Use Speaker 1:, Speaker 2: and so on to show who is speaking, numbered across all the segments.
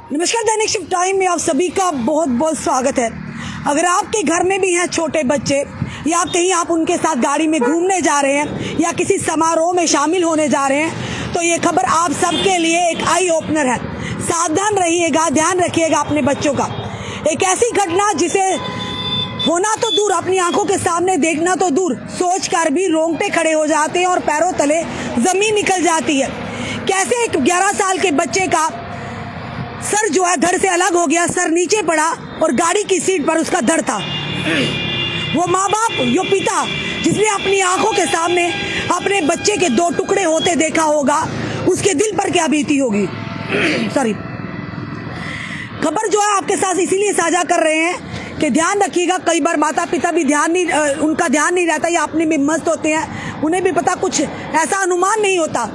Speaker 1: नमस्कार, दैनिक shift time में आप सभी का बहुत बहुत स्वागत है। अगर आपके घर में भी हैं छोटे बच्चे या कहीं आप उनके साथ गाड़ी में घूमने जा रहे हैं या किसी समारोह में शामिल होने जा रहे हैं तो ये खबर आप सबके लिए एक आई ओपनर है। सावधान रहिएगा, ध्यान रखिएगा अपने बच्चों का। एक ऐसी घटना जिसे होना तो दूर, अपनी आंखों के सामने देखना तो दूर, सोच कर भी रोंगटे खड़े हो जाते हैं और पैरों तले जमीन निकल जाती है। कैसे एक 11 साल के बच्चे का सर जो है धड़ से अलग हो गया, सर नीचे पड़ा और गाड़ी की सीट पर उसका धड़ था। वो माँ बाप, जो पिता जिसने अपनी आंखों के सामने अपने बच्चे के 2 टुकड़े होते देखा होगा, उसके दिल पर क्या बीती होगी। सॉरी, खबर जो है आपके साथ इसीलिए साझा कर रहे हैं कि ध्यान रखिएगा। कई बार माता पिता भी उनका ध्यान नहीं रहता या अपने में मस्त होते हैं, उन्हें भी पता कुछ ऐसा अनुमान नहीं होता,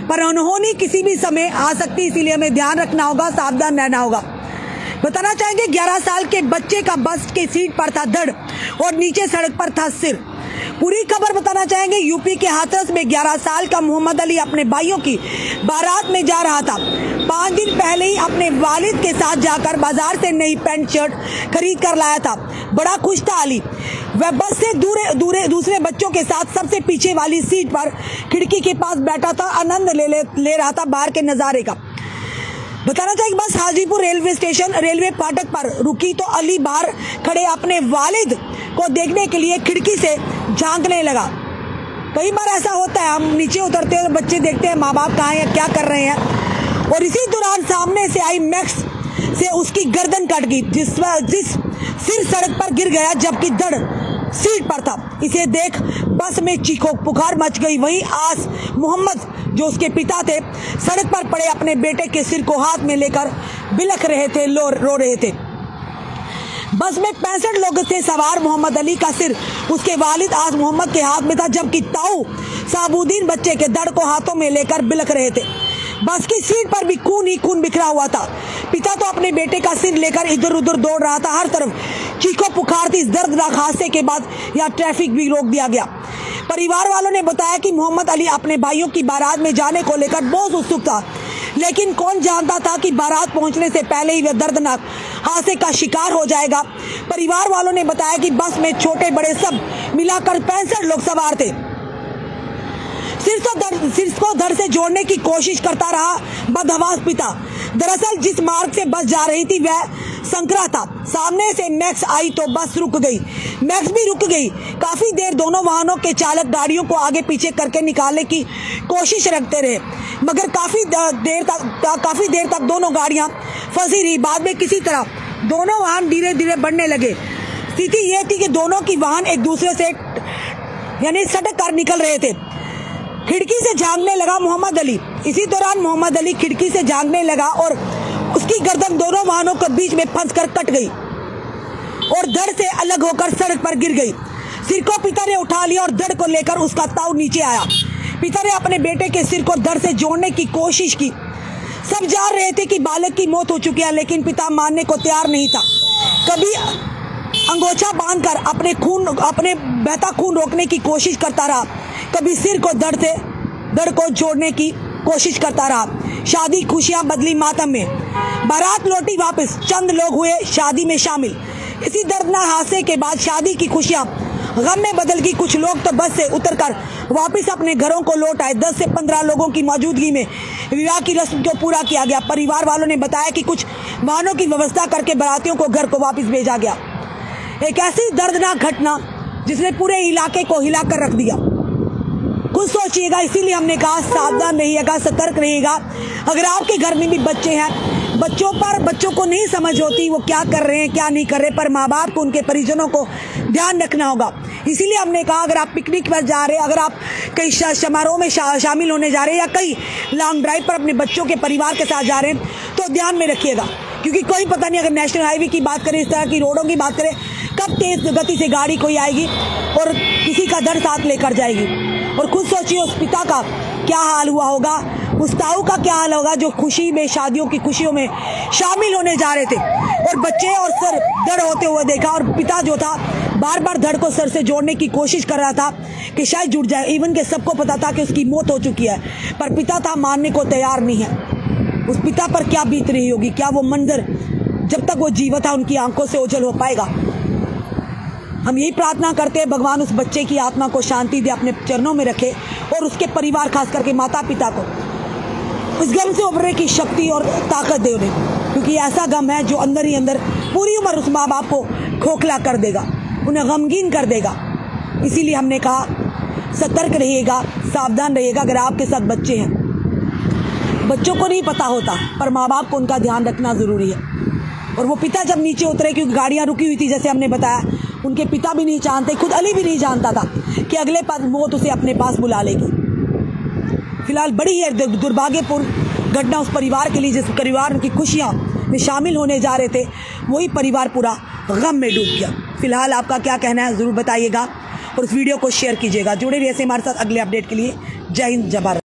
Speaker 1: पर अनहोनी किसी भी समय आ सकती है। इसीलिए हमें ध्यान रखना होगा, सावधान रहना होगा। बताना चाहेंगे 11 साल के बच्चे का बस के सीट पर था धड़ और नीचे सड़क पर था सिर। पूरी खबर बताना चाहेंगे। यूपी के हाथरस में 11 साल का मोहम्मद अली अपने भाइयों की बारात में जा रहा था। 5 दिन पहले ही अपने वालिद के साथ जाकर बाजार से नई पैंट शर्ट खरीद कर लाया था। बड़ा खुश था अली। वह बस से दूसरे बच्चों के साथ सबसे पीछे वाली सीट पर खिड़की के पास बैठा था, आनंद ले रहा था बाहर के नजारे का। बताना चाहिए बस हाजीपुर रेलवे फाटक पर रुकी तो अली बाहर खड़े अपने वालिद को देखने के लिए खिड़की से झांकने लगा। कई बार ऐसा होता है, हम नीचे उतरते हैं, बच्चे देखते हैं माँ बाप कहाँ हैं, क्या कर रहे हैं, और इसी दौरान सामने से आई मैक्स से उसकी गर्दन कट गई, जिस सिर सड़क पर गिर गया जबकि धड़ सीट पर था। इसे देख बस में चीखो पुकार मच गई। वहीं आस मोहम्मद जो उसके पिता थे सड़क पर पड़े अपने बेटे के सिर को हाथ में लेकर बिलख रहे थे, रो रहे थे। बस में 65 लोग थे सवार। मोहम्मद अली का सिर उसके वालिद आस मोहम्मद के हाथ में था जबकि ताऊ साबुद्दीन बच्चे के धड़ को हाथों में लेकर बिलख रहे थे। बस की सीट पर भी खून ही खून बिखरा हुआ था। पिता तो अपने बेटे का सिर लेकर इधर उधर दौड़ रहा था। हर तरफ चीखों पुकार थी। इस दर्दनाक हादसे के बाद यह ट्रैफिक भी रोक दिया गया। परिवार वालों ने बताया कि मोहम्मद अली अपने भाइयों की बारात में जाने को लेकर बहुत उत्सुक था, लेकिन कौन जानता था कि बारात पहुंचने से पहले ही वह दर्दनाक हादसे का शिकार हो जाएगा। परिवार वालों ने बताया कि बस में छोटे बड़े सब मिलाकर 65 लोग सवार थे। सिर को धड़ से जोड़ने की कोशिश करता रहा बदहवास पिता। दरअसल जिस मार्ग से बस जा रही थी वह संकरा था। सामने से मैक्स आई तो बस रुक गई, मैक्स भी रुक गई। काफी देर दोनों वाहनों के चालक गाड़ियों को आगे पीछे करके निकालने की कोशिश रखते रहे, मगर काफी देर तक दोनों गाड़ियां फंसी रही। बाद में किसी तरह दोनों वाहन धीरे धीरे बढ़ने लगे। स्थिति यह थी कि दोनों की वाहन एक दूसरे से यानी सटक कर निकल रहे थे। खिड़की से झांकने लगा मोहम्मद अली। इसी दौरान मोहम्मद अली खिड़की से झांकने लगा और उसकी गर्दन दोनों वाहनों के बीच में फंसकर कट गई और धड़ से अलग होकर सड़क पर गिर गई। सिर को पिता ने उठा लिया और धड़ को लेकर उसका ताऊ नीचे आया। पिता ने अपने बेटे के सिर को धड़ से जोड़ने की कोशिश की। सब जान रहे थे कि बालक की मौत हो चुकी है, लेकिन पिता मानने को तैयार नहीं था। कभी अंगोछा बांधकर अपने बहता खून रोकने की कोशिश करता रहा, कभी सिर को धड़ को जोड़ने की कोशिश करता रहा। शादी खुशियां बदली मातम में। बारात लौटी वापस, चंद लोग हुए शादी में शामिल। इसी दर्दनाक हादसे के बाद शादी की खुशियां गम में बदल गई। कुछ लोग तो बस से उतरकर वापस अपने घरों को लौट आए। 10 से 15 लोगों की मौजूदगी में विवाह की रस्म को पूरा किया गया। परिवार वालों ने बताया कि कुछ वाहनों की व्यवस्था करके बारातियों को घर को वापस भेजा गया। एक ऐसी दर्दनाक घटना जिसने पूरे इलाके को हिलाकर रख दिया। खुद सोचिएगा, इसीलिए हमने कहा सावधान रहिएगा, सतर्क रहिएगा। अगर आपके घर में भी बच्चे हैं, बच्चों को नहीं समझ होती वो क्या कर रहे हैं क्या नहीं कर रहे, पर माँ बाप को, उनके परिजनों को ध्यान रखना होगा। इसीलिए हमने कहा अगर आप पिकनिक पर जा रहे हैं, अगर आप कई समारोह में शामिल होने जा रहे हैं या कई लॉन्ग ड्राइव पर अपने बच्चों के परिवार के साथ जा रहे हैं तो ध्यान में रखिएगा, क्योंकि कोई पता नहीं, अगर नेशनल हाईवे की बात करें, इस तरह की रोडों की बात करें, कब तेज गति से गाड़ी कोई आएगी और किसी का धड़ साथ लेकर जाएगी। और खुद सोचिए उस पिता का क्या हाल हुआ होगा, उस ताऊ का क्या हाल होगा जो खुशी में, शादियों की खुशियों में शामिल होने जा रहे थे और बच्चे और सर धड़ होते हुए देखा, और पिता जो था बार बार धड़ को सर से जोड़ने की कोशिश कर रहा था कि शायद जुड़ जाए। इवन के सबको पता था कि उसकी मौत हो चुकी है, पर पिता था मानने को तैयार नहीं है। उस पिता पर क्या बीत रही होगी, क्या वो मंजर जब तक वो जीवित है उनकी आंखों से ओझल हो पाएगा। हम यही प्रार्थना करते हैं भगवान उस बच्चे की आत्मा को शांति दे, अपने चरणों में रखे और उसके परिवार खास करके माता पिता को इस गम से उभरने की शक्ति और ताकत दे उन्हें, क्योंकि ऐसा गम है जो अंदर ही अंदर पूरी उम्र उस माँ बाप को खोखला कर देगा, उन्हें गमगीन कर देगा। इसीलिए हमने कहा सतर्क रहिएगा, सावधान रहिएगा। अगर आपके साथ बच्चे हैं, बच्चों को नहीं पता होता पर माँ बाप को उनका ध्यान रखना ज़रूरी है। और वो पिता जब नीचे उतरे, क्योंकि गाड़ियाँ रुकी हुई थी जैसे हमने बताया, उनके पिता भी नहीं जानते, खुद अली भी नहीं जानता था कि अगले पल मौत उसे अपने पास बुला लेगी। फिलहाल बड़ी है दुर्भाग्यपूर्ण घटना उस परिवार के लिए, जिस परिवार की खुशियाँ में शामिल होने जा रहे थे, वही परिवार पूरा गम में डूब गया। फिलहाल आपका क्या कहना है ज़रूर बताइएगा और इस वीडियो को शेयर कीजिएगा। जुड़े रहिए हमारे साथ अगले अपडेट के लिए। जय हिंद, जय भारत।